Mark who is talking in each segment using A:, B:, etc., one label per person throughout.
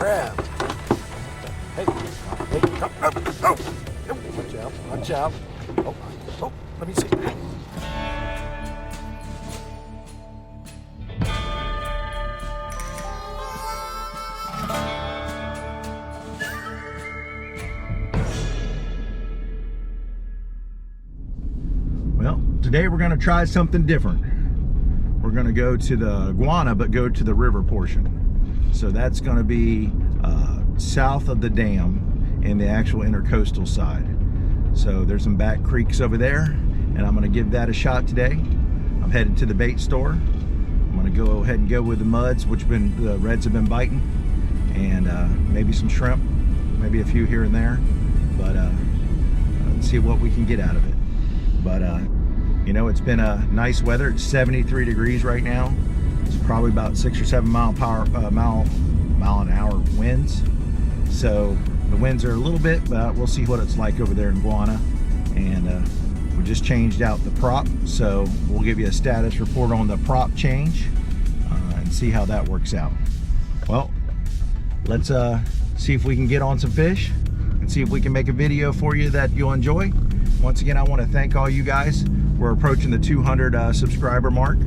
A: crab. Hey, hey, oh, watch out, watch out. Oh, let me see. Well, today we're going to try something different. We're going to go to the Guana, but go to the river portion. So that's going to be south of the dam in the actual intercoastal side. So there's some back creeks over there, and I'm going to give that a shot today. I'm headed to the bait store. I'm going to go ahead and go with the muds, which the reds have been biting, and maybe some shrimp, maybe a few here and there, but let's see what we can get out of it. But you know, it's been a nice weather. It's 73 degrees right now. It's probably about 6 or 7 mile an hour winds. So the winds are a little bit, but we'll see what it's like over there in Guana. And we just changed out the prop, so we'll give you a status report on the prop change and see how that works out. Well, let's see if we can get on some fish and see if we can make a video for you that you'll enjoy. Once again, I want to thank all you guys. We're approaching the 200 subscriber mark,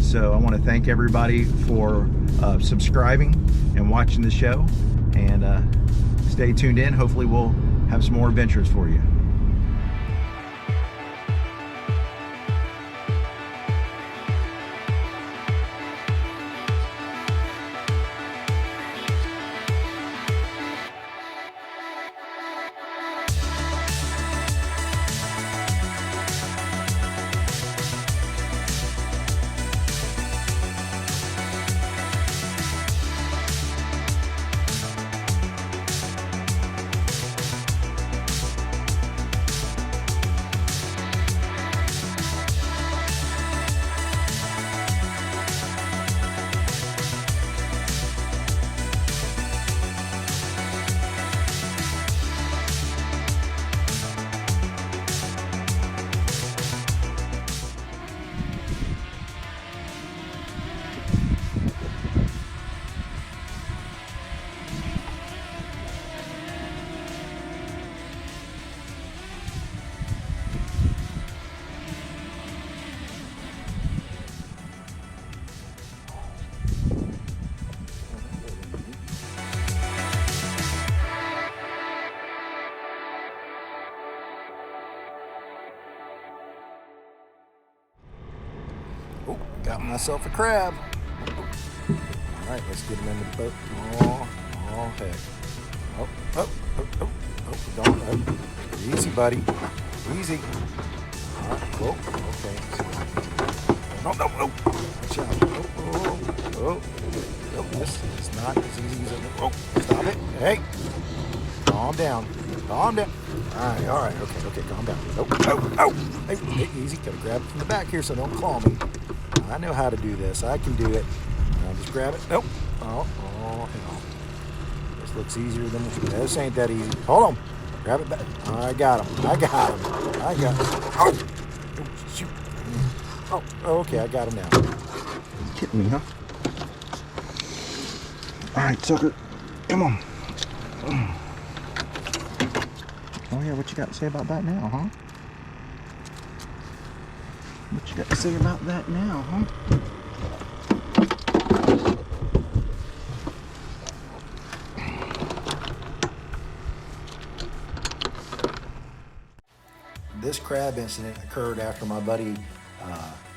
A: so I want to thank everybody for subscribing and watching the show, and stay tuned in. Hopefully we'll have some more adventures for you. Oh, got myself a crab. All right, let's get him in the boat. Oh, heck. Don't. Easy, buddy. Easy. All right, whoa, okay. No. Watch out. Oh, this is not as easy as it looks. Oh, stop it. Hey. Calm down. All right, okay, calm down. Oh. Hey, easy. Gotta grab it from the back here, so don't claw me. I know how to do this. I can do it. I'll just grab it. Nope. Oh, hell. This looks easier than this. Ain't that easy. Hold on. Grab it back. I got him. Oh, shoot. Oh, okay, I got him now.
B: You kidding me, huh? All right, sucker. Come on. Oh yeah, what you got to say about that now, huh? What you got to say about that now, huh?
A: This crab incident occurred after my buddy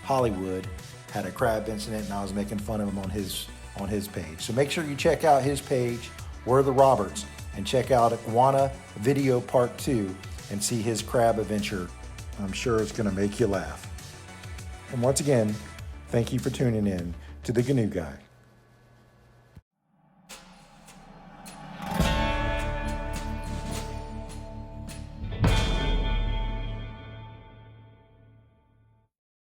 A: Hollywood had a crab incident, and I was making fun of him on his page. So make sure you check out his page, We're the Roberts, and check out Guana Video Part 2 and see his crab adventure. I'm sure it's going to make you laugh. And once again, thank you for tuning in to the Gheenoe Guy.